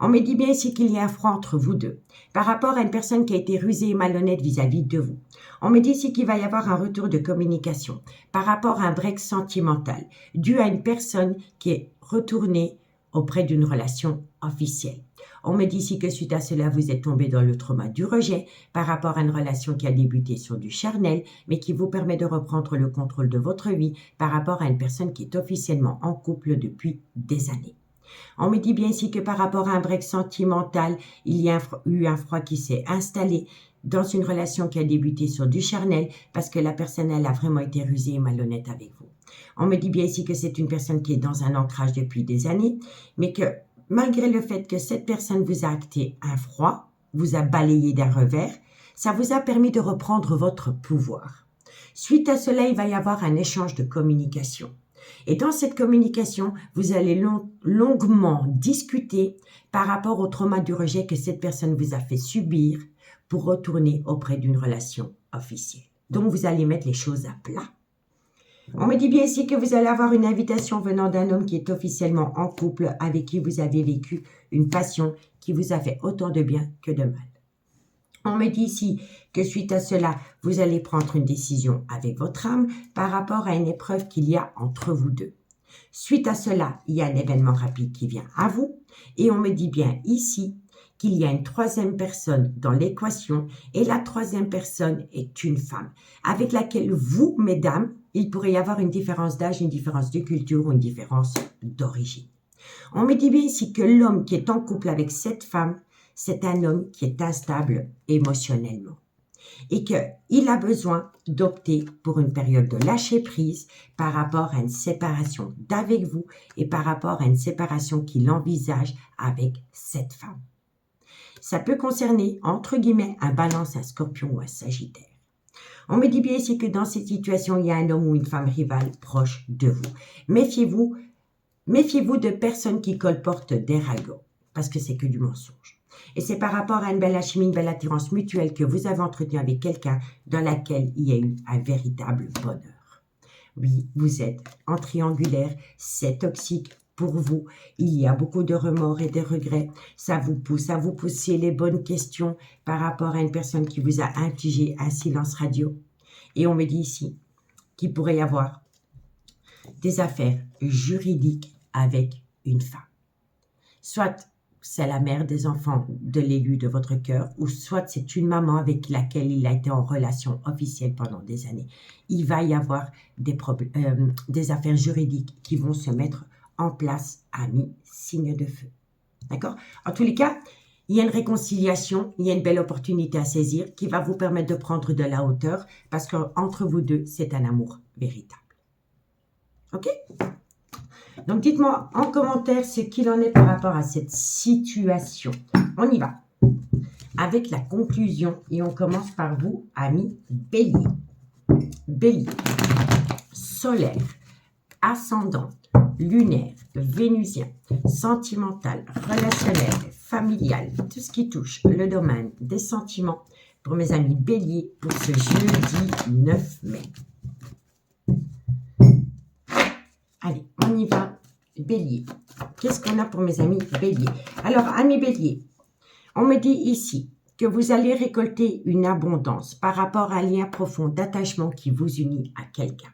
On me dit bien ici qu'il y a un froid entre vous deux, par rapport à une personne qui a été rusée et malhonnête vis-à-vis de vous. On me dit ici qu'il va y avoir un retour de communication, par rapport à un break sentimental, dû à une personne qui est retournée auprès d'une relation officielle. On me dit ici que suite à cela, vous êtes tombé dans le trauma du rejet par rapport à une relation qui a débuté sur du charnel, mais qui vous permet de reprendre le contrôle de votre vie par rapport à une personne qui est officiellement en couple depuis des années. On me dit bien ici que par rapport à un break sentimental, il y a eu un froid qui s'est installé dans une relation qui a débuté sur du charnel parce que la personne, elle a vraiment été rusée et malhonnête avec vous. On me dit bien ici que c'est une personne qui est dans un ancrage depuis des années, mais que malgré le fait que cette personne vous a acté un froid, vous a balayé d'un revers, ça vous a permis de reprendre votre pouvoir. Suite à cela, il va y avoir un échange de communication. Et dans cette communication, vous allez longuement discuter par rapport au trauma du rejet que cette personne vous a fait subir pour retourner auprès d'une relation officielle. Donc, vous allez mettre les choses à plat. On me dit bien ici que vous allez avoir une invitation venant d'un homme qui est officiellement en couple, avec qui vous avez vécu une passion qui vous a fait autant de bien que de mal. On me dit ici que suite à cela, vous allez prendre une décision avec votre âme par rapport à une épreuve qu'il y a entre vous deux. Suite à cela, il y a un événement rapide qui vient à vous et on me dit bien ici qu'il y a une troisième personne dans l'équation et la troisième personne est une femme avec laquelle vous, mesdames, il pourrait y avoir une différence d'âge, une différence de culture ou une différence d'origine. On me dit bien ici que l'homme qui est en couple avec cette femme, c'est un homme qui est instable émotionnellement et qu'il a besoin d'opter pour une période de lâcher prise par rapport à une séparation d'avec vous et par rapport à une séparation qu'il envisage avec cette femme. Ça peut concerner, entre guillemets, un balance, un scorpion ou un sagittaire. On me dit bien ici que dans cette situation, il y a un homme ou une femme rivale proche de vous. Méfiez-vous de personnes qui colportent des ragots, parce que c'est que du mensonge. Et c'est par rapport à une belle alchimie, une belle attirance mutuelle que vous avez entretenue avec quelqu'un dans laquelle il y a eu un véritable bonheur. Oui, vous êtes en triangulaire, c'est toxique pour vous. Il y a beaucoup de remords et de regrets. Ça vous pousse à vous poser les bonnes questions par rapport à une personne qui vous a infligé un silence radio. Et on me dit ici qu'il pourrait y avoir des affaires juridiques avec une femme. Soit c'est la mère des enfants de l'élu de votre cœur, ou soit c'est une maman avec laquelle il a été en relation officielle pendant des années. Il va y avoir des affaires juridiques qui vont se mettre en place, amis, signe de feu. D'accord? En tous les cas, il y a une réconciliation, il y a une belle opportunité à saisir qui va vous permettre de prendre de la hauteur parce qu'entre vous deux, c'est un amour véritable. OK? Donc, dites-moi en commentaire ce qu'il en est par rapport à cette situation. On y va. Avec la conclusion, et on commence par vous, amis Bélier. Bélier, solaire, ascendant, lunaire, vénusien, sentimental, relationnel, familial, tout ce qui touche le domaine des sentiments pour mes amis Bélier pour ce jeudi 9 mai. Allez, on y va. Bélier. Qu'est-ce qu'on a pour mes amis Bélier? Alors, amis Bélier, on me dit ici que vous allez récolter une abondance par rapport à un lien profond d'attachement qui vous unit à quelqu'un.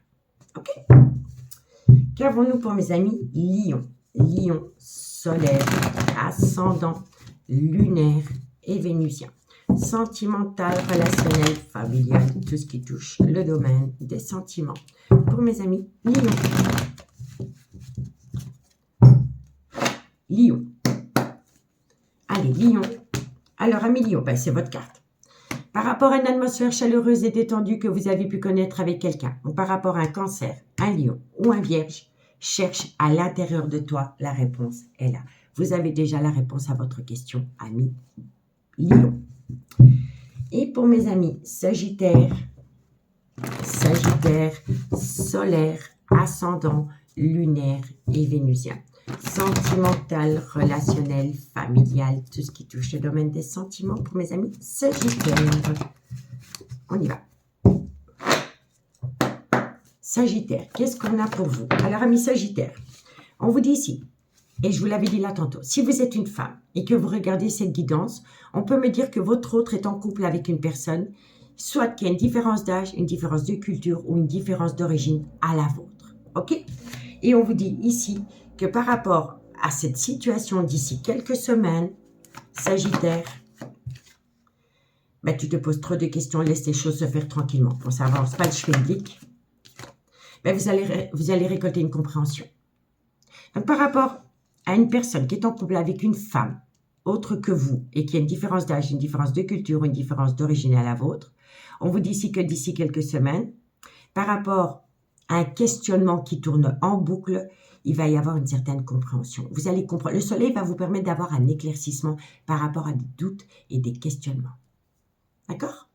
OK? Qu'avons-nous pour mes amis Lion? Lion, solaire, ascendant, lunaire et vénusien. Sentimental, relationnel, familial, tout ce qui touche le domaine des sentiments. Pour mes amis Lion. Lion. Allez, Lion. Alors, amis Lion, ben, c'est votre carte. Par rapport à une atmosphère chaleureuse et détendue que vous avez pu connaître avec quelqu'un, ou par rapport à un cancer, un lion ou un vierge, cherche à l'intérieur de toi, la réponse est là. Vous avez déjà la réponse à votre question, amis Lion. Et pour mes amis Sagittaire, solaire, ascendant, lunaire et vénusien. Sentimental, relationnel, familial, tout ce qui touche le domaine des sentiments pour mes amis Sagittaire. On y va. Sagittaire, qu'est-ce qu'on a pour vous? Alors, amis Sagittaire, on vous dit ici, et je vous l'avais dit là tantôt, si vous êtes une femme et que vous regardez cette guidance, on peut me dire que votre autre est en couple avec une personne, soit qu'il y a une différence d'âge, une différence de culture ou une différence d'origine à la vôtre. OK? Et on vous dit ici que par rapport à cette situation d'ici quelques semaines, Sagittaire, ben, tu te poses trop de questions, laisse les choses se faire tranquillement. Bon, ça avance pas le schmilblick. Ben, vous allez récolter une compréhension. Donc, par rapport à une personne qui est en couple avec une femme autre que vous et qui a une différence d'âge, une différence de culture, une différence d'origine à la vôtre, on vous dit ici que d'ici quelques semaines, par rapport à un questionnement qui tourne en boucle, il va y avoir une certaine compréhension. Vous allez comprendre. Le soleil va vous permettre d'avoir un éclaircissement par rapport à des doutes et des questionnements. D'accord?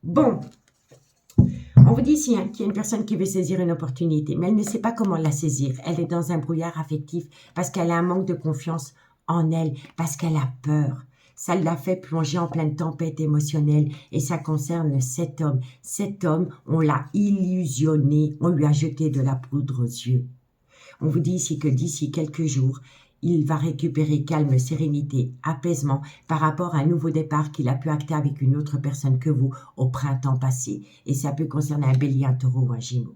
Bon. On vous dit ici qu'il y a une personne qui veut saisir une opportunité, mais elle ne sait pas comment la saisir. Elle est dans un brouillard affectif parce qu'elle a un manque de confiance en elle, parce qu'elle a peur. Ça l'a fait plonger en pleine tempête émotionnelle et ça concerne cet homme. Cet homme, on l'a illusionné, on lui a jeté de la poudre aux yeux. On vous dit ici que d'ici quelques jours, il va récupérer calme, sérénité, apaisement par rapport à un nouveau départ qu'il a pu acter avec une autre personne que vous au printemps passé. Et ça peut concerner un bélier, un taureau ou un gémeau.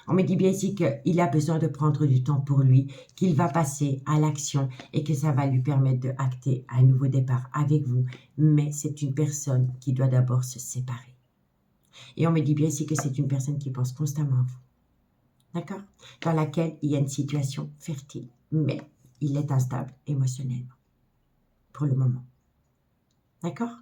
On me dit bien ici qu'il a besoin de prendre du temps pour lui, qu'il va passer à l'action et que ça va lui permettre de acter un nouveau départ avec vous. Mais c'est une personne qui doit d'abord se séparer. Et on me dit bien ici que c'est une personne qui pense constamment à vous. D'accord? Dans laquelle il y a une situation fertile. Mais il est instable émotionnellement. Pour le moment. D'accord?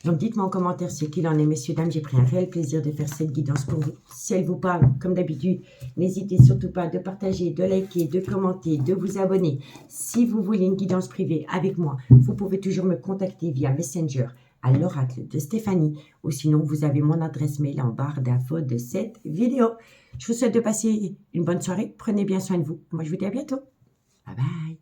Donc, dites-moi en commentaire ce qu'il en est, messieurs, dames. J'ai pris un réel plaisir de faire cette guidance pour vous. Si elle vous parle, comme d'habitude, n'hésitez surtout pas de partager, de liker, de commenter, de vous abonner. Si vous voulez une guidance privée avec moi, vous pouvez toujours me contacter via Messenger à l'oracle de Stéphanie ou sinon vous avez mon adresse mail en barre d'infos de cette vidéo. Je vous souhaite de passer une bonne soirée. Prenez bien soin de vous. Moi, je vous dis à bientôt. Bye bye.